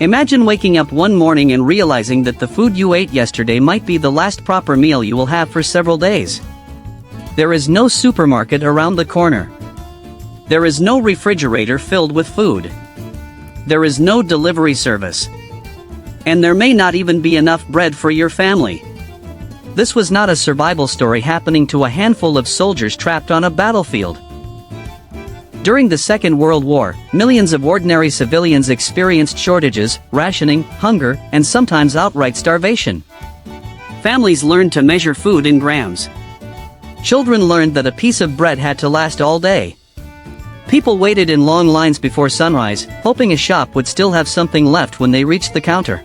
Imagine waking up one morning and realizing that the food you ate yesterday might be the last proper meal you will have for several days. There is no supermarket around the corner. There is no refrigerator filled with food. There is no delivery service. And there may not even be enough bread for your family. This was not a survival story happening to a handful of soldiers trapped on a battlefield. During the Second World War, millions of ordinary civilians experienced shortages, rationing, hunger, and sometimes outright starvation. Families learned to measure food in grams. Children learned that a piece of bread had to last all day. People waited in long lines before sunrise, hoping a shop would still have something left when they reached the counter.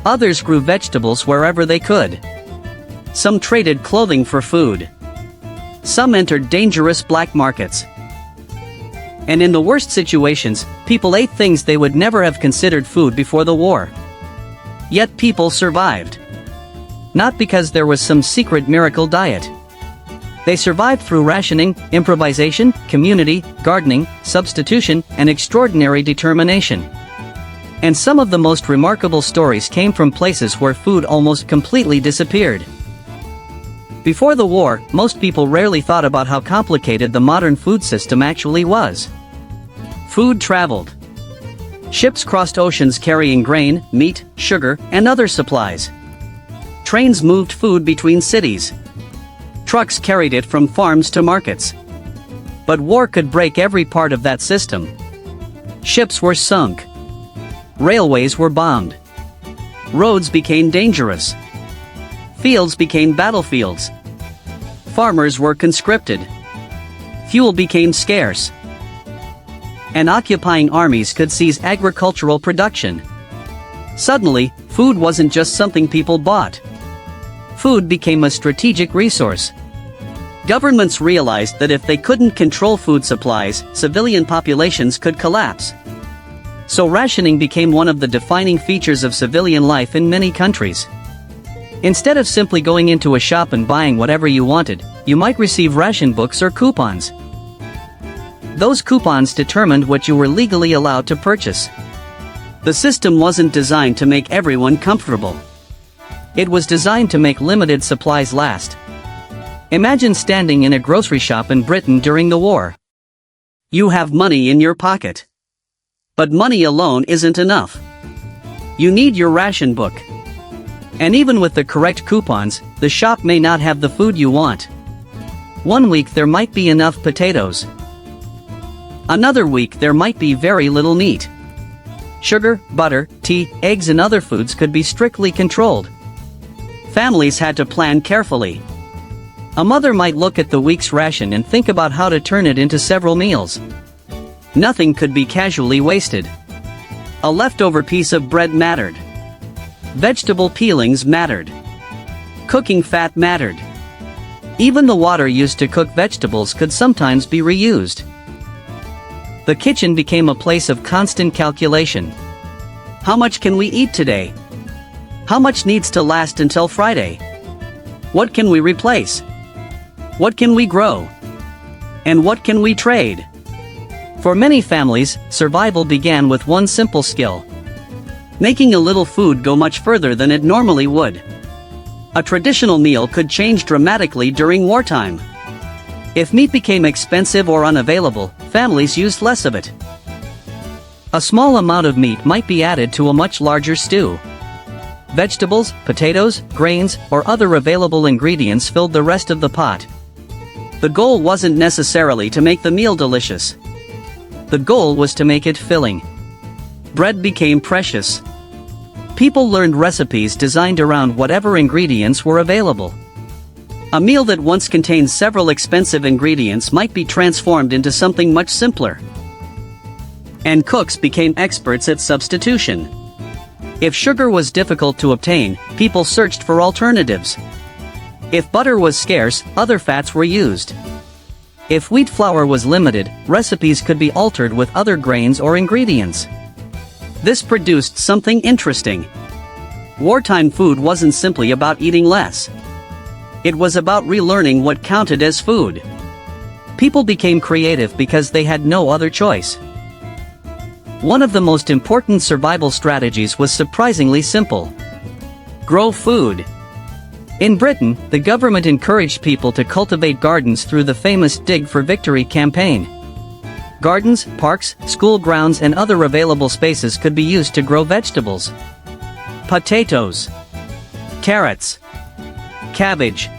Others grew vegetables wherever they could. Some traded clothing for food. Some entered dangerous black markets. And in the worst situations, people ate things they would never have considered food before the war. Yet people survived. Not because there was some secret miracle diet. They survived through rationing, improvisation, community, gardening, substitution, and extraordinary determination. And some of the most remarkable stories came from places where food almost completely disappeared. Before the war, most people rarely thought about how complicated the modern food system actually was. Food traveled. Ships crossed oceans carrying grain, meat, sugar, and other supplies. Trains moved food between cities. Trucks carried it from farms to markets. But war could break every part of that system. Ships were sunk. Railways were bombed. Roads became dangerous. Fields became battlefields. Farmers were conscripted. Fuel became scarce. And occupying armies could seize agricultural production. Suddenly, food wasn't just something people bought. Food became a strategic resource. Governments realized that if they couldn't control food supplies, civilian populations could collapse. So rationing became one of the defining features of civilian life in many countries. Instead of simply going into a shop and buying whatever you wanted, you might receive ration books or coupons. Those coupons determined what you were legally allowed to purchase. The system wasn't designed to make everyone comfortable. It was designed to make limited supplies last. Imagine standing in a grocery shop in Britain during the war. You have money in your pocket. But money alone isn't enough. You need your ration book. And even with the correct coupons, the shop may not have the food you want. One week there might be enough potatoes. Another week there might be very little meat. Sugar, butter, tea, eggs and other foods could be strictly controlled. Families had to plan carefully. A mother might look at the week's ration and think about how to turn it into several meals. Nothing could be casually wasted. A leftover piece of bread mattered. Vegetable peelings mattered. Cooking fat mattered. Even the water used to cook vegetables could sometimes be reused. The kitchen became a place of constant calculation. How much can we eat today? How much needs to last until Friday? What can we replace? What can we grow? And what can we trade? For many families, survival began with one simple skill. Making a little food go much further than it normally would. A traditional meal could change dramatically during wartime. If meat became expensive or unavailable, families used less of it. A small amount of meat might be added to a much larger stew. Vegetables, potatoes, grains, or other available ingredients filled the rest of the pot. The goal wasn't necessarily to make the meal delicious. The goal was to make it filling. Bread became precious. People learned recipes designed around whatever ingredients were available. A meal that once contained several expensive ingredients might be transformed into something much simpler. And cooks became experts at substitution. If sugar was difficult to obtain, people searched for alternatives. If butter was scarce, other fats were used. If wheat flour was limited, recipes could be altered with other grains or ingredients. This produced something interesting. Wartime food wasn't simply about eating less. It was about relearning what counted as food. People became creative because they had no other choice. One of the most important survival strategies was surprisingly simple. Grow food. In Britain, the government encouraged people to cultivate gardens through the famous Dig for Victory campaign. Gardens, parks, school grounds and other available spaces could be used to grow vegetables. Potatoes. Carrots. Cabbage.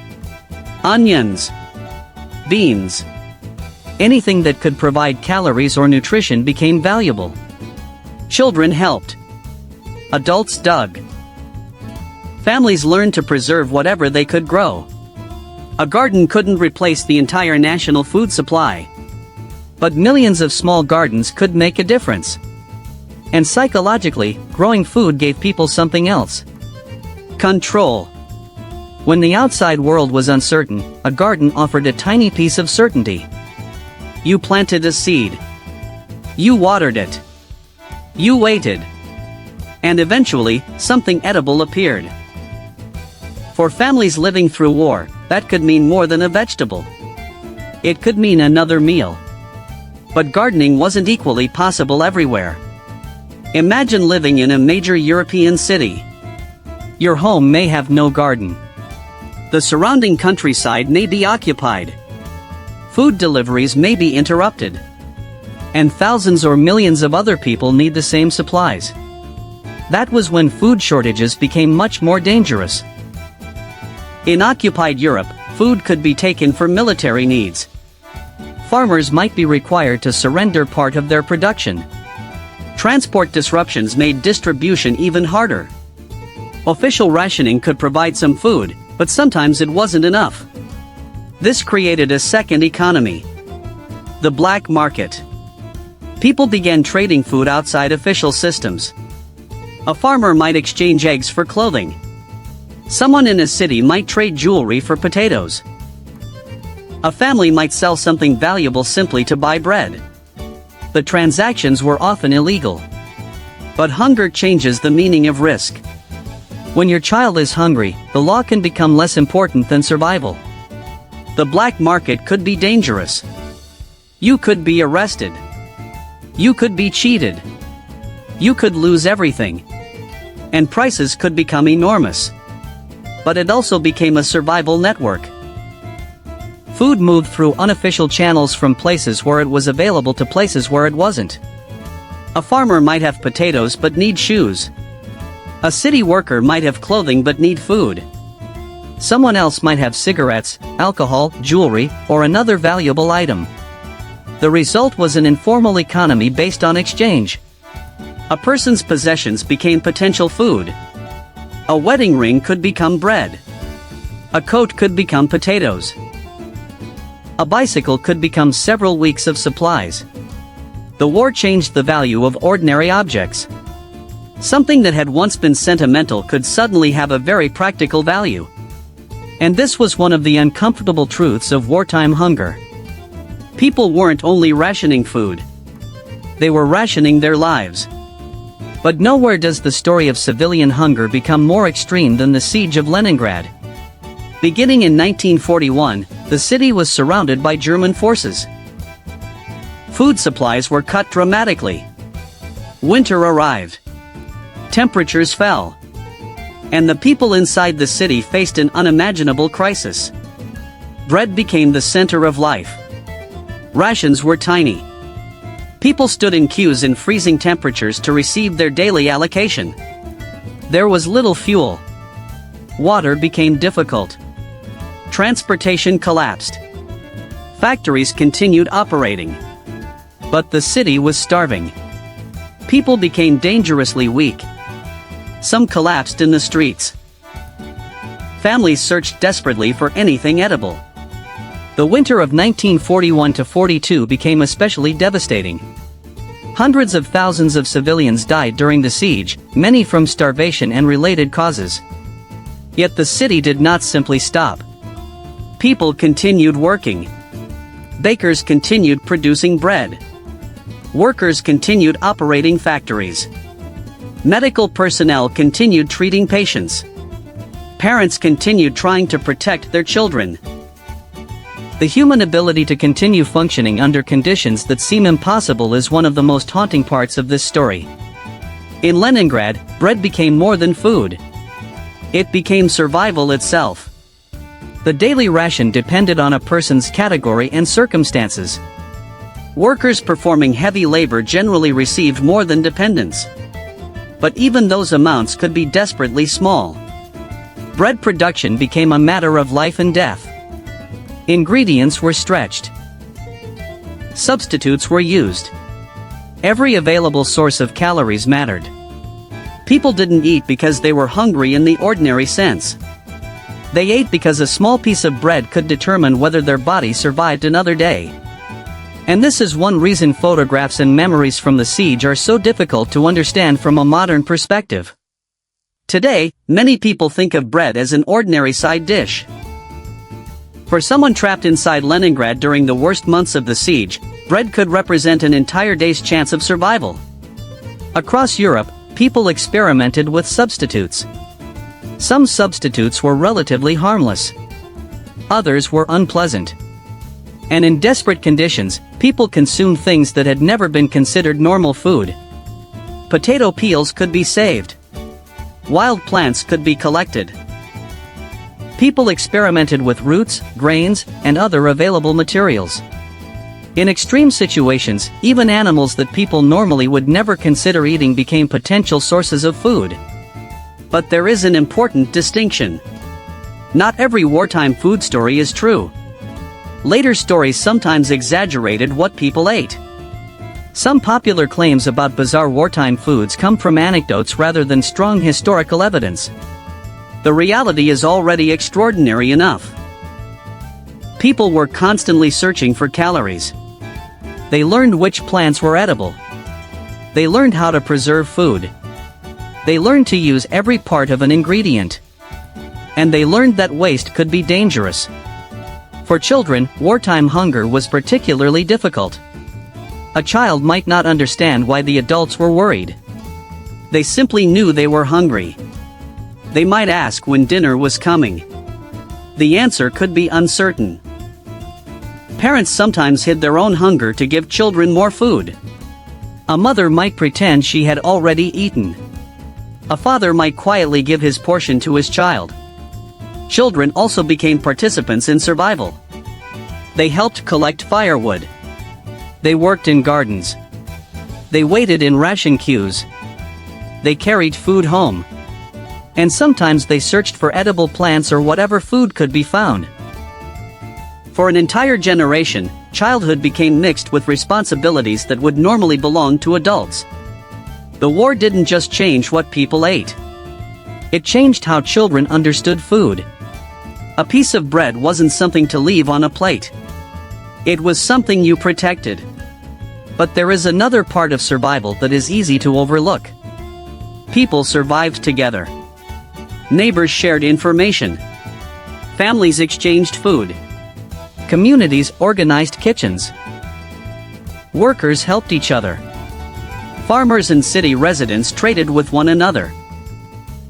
Onions. Beans. Anything that could provide calories or nutrition became valuable. Children helped. Adults dug. Families learned to preserve whatever they could grow. A garden couldn't replace the entire national food supply. But millions of small gardens could make a difference. And psychologically, growing food gave people something else. Control. When the outside world was uncertain, a garden offered a tiny piece of certainty. You planted a seed. You watered it. You waited. And eventually, something edible appeared. For families living through war, that could mean more than a vegetable. It could mean another meal. But gardening wasn't equally possible everywhere. Imagine living in a major European city. Your home may have no garden. The surrounding countryside may be occupied. Food deliveries may be interrupted. And thousands or millions of other people need the same supplies. That was when food shortages became much more dangerous. In occupied Europe, food could be taken for military needs. Farmers might be required to surrender part of their production. Transport disruptions made distribution even harder. Official rationing could provide some food, but sometimes it wasn't enough. This created a second economy. The black market. People began trading food outside official systems. A farmer might exchange eggs for clothing. Someone in a city might trade jewelry for potatoes. A family might sell something valuable simply to buy bread. The transactions were often illegal. But hunger changes the meaning of risk. When your child is hungry, the law can become less important than survival. The black market could be dangerous. You could be arrested. You could be cheated. You could lose everything. And prices could become enormous. But it also became a survival network. Food moved through unofficial channels from places where it was available to places where it wasn't. A farmer might have potatoes but need shoes. A city worker might have clothing but need food. Someone else might have cigarettes, alcohol, jewelry, or another valuable item. The result was an informal economy based on exchange. A person's possessions became potential food. A wedding ring could become bread. A coat could become potatoes. A bicycle could become several weeks of supplies. The war changed the value of ordinary objects. Something that had once been sentimental could suddenly have a very practical value. And this was one of the uncomfortable truths of wartime hunger. People weren't only rationing food. They were rationing their lives. But nowhere does the story of civilian hunger become more extreme than the Siege of Leningrad. Beginning in 1941, the city was surrounded by German forces. Food supplies were cut dramatically. Winter arrived. Temperatures fell. And the people inside the city faced an unimaginable crisis. Bread became the center of life. Rations were tiny. People stood in queues in freezing temperatures to receive their daily allocation. There was little fuel. Water became difficult. Transportation collapsed. Factories continued operating. But the city was starving. People became dangerously weak. Some collapsed in the streets. Families searched desperately for anything edible. The winter of 1941-42 became especially devastating. Hundreds of thousands of civilians died during the siege, many from starvation and related causes. Yet the city did not simply stop. People continued working. Bakers continued producing bread. Workers continued operating factories. Medical personnel continued treating patients. Parents continued trying to protect their children. The human ability to continue functioning under conditions that seem impossible is one of the most haunting parts of this story. In Leningrad, bread became more than food. It became survival itself. The daily ration depended on a person's category and circumstances. Workers performing heavy labor generally received more than dependents. But even those amounts could be desperately small. Bread production became a matter of life and death. Ingredients were stretched. Substitutes were used. Every available source of calories mattered. People didn't eat because they were hungry in the ordinary sense. They ate because a small piece of bread could determine whether their body survived another day. And this is one reason photographs and memories from the siege are so difficult to understand from a modern perspective. Today, many people think of bread as an ordinary side dish. For someone trapped inside Leningrad during the worst months of the siege, bread could represent an entire day's chance of survival. Across Europe, people experimented with substitutes. Some substitutes were relatively harmless. Others were unpleasant. And in desperate conditions, people consumed things that had never been considered normal food. Potato peels could be saved. Wild plants could be collected. People experimented with roots, grains, and other available materials. In extreme situations, even animals that people normally would never consider eating became potential sources of food. But there is an important distinction. Not every wartime food story is true. Later stories sometimes exaggerated what people ate. Some popular claims about bizarre wartime foods come from anecdotes rather than strong historical evidence. The reality is already extraordinary enough. People were constantly searching for calories. They learned which plants were edible. They learned how to preserve food. They learned to use every part of an ingredient. And they learned that waste could be dangerous. For children, wartime hunger was particularly difficult. A child might not understand why the adults were worried. They simply knew they were hungry. They might ask when dinner was coming. The answer could be uncertain. Parents sometimes hid their own hunger to give children more food. A mother might pretend she had already eaten. A father might quietly give his portion to his child. Children also became participants in survival. They helped collect firewood. They worked in gardens. They waited in ration queues. They carried food home. And sometimes they searched for edible plants or whatever food could be found. For an entire generation, childhood became mixed with responsibilities that would normally belong to adults. The war didn't just change what people ate. It changed how children understood food. A piece of bread wasn't something to leave on a plate. It was something you protected. But there is another part of survival that is easy to overlook. People survived together. Neighbors shared information. Families exchanged food. Communities organized kitchens. Workers helped each other. Farmers and city residents traded with one another.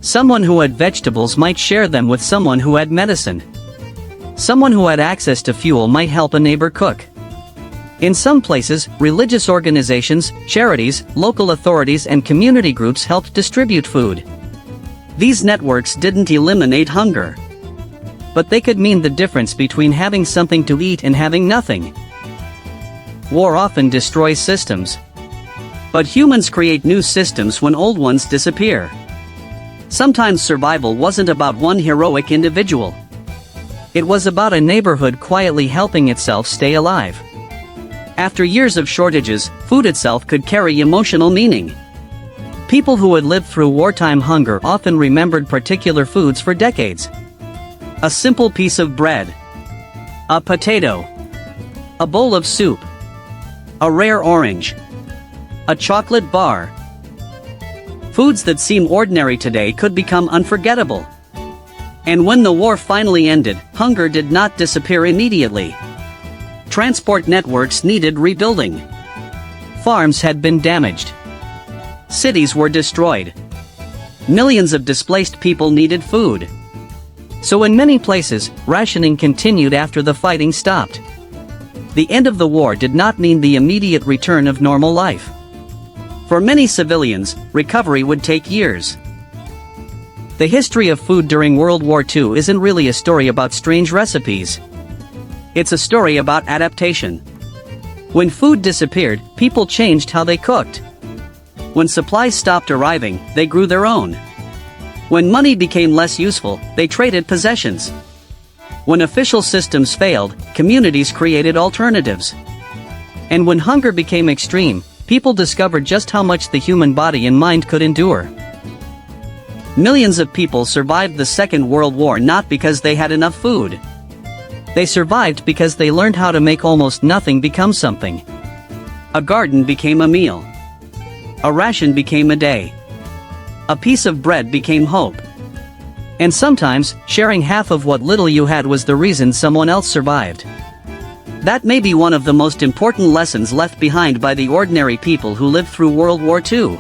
Someone who had vegetables might share them with someone who had medicine. Someone who had access to fuel might help a neighbor cook. In some places, religious organizations, charities, local authorities and community groups helped distribute food. These networks didn't eliminate hunger. But they could mean the difference between having something to eat and having nothing. War often destroys systems. But humans create new systems when old ones disappear. Sometimes survival wasn't about one heroic individual. It was about a neighborhood quietly helping itself stay alive. After years of shortages, food itself could carry emotional meaning. People who had lived through wartime hunger often remembered particular foods for decades. A simple piece of bread. A potato. A bowl of soup. A rare orange. A chocolate bar. Foods that seem ordinary today could become unforgettable. And when the war finally ended, hunger did not disappear immediately. Transport networks needed rebuilding. Farms had been damaged. Cities were destroyed. Millions of displaced people needed food. So in many places, rationing continued after the fighting stopped. The end of the war did not mean the immediate return of normal life. For many civilians, recovery would take years. The history of food during World War II isn't really a story about strange recipes. It's a story about adaptation. When food disappeared, people changed how they cooked. When supplies stopped arriving, they grew their own. When money became less useful, they traded possessions. When official systems failed, communities created alternatives. And when hunger became extreme, people discovered just how much the human body and mind could endure. Millions of people survived the Second World War not because they had enough food. They survived because they learned how to make almost nothing become something. A garden became a meal. A ration became a day. A piece of bread became hope. And sometimes, sharing half of what little you had was the reason someone else survived. That may be one of the most important lessons left behind by the ordinary people who lived through World War II.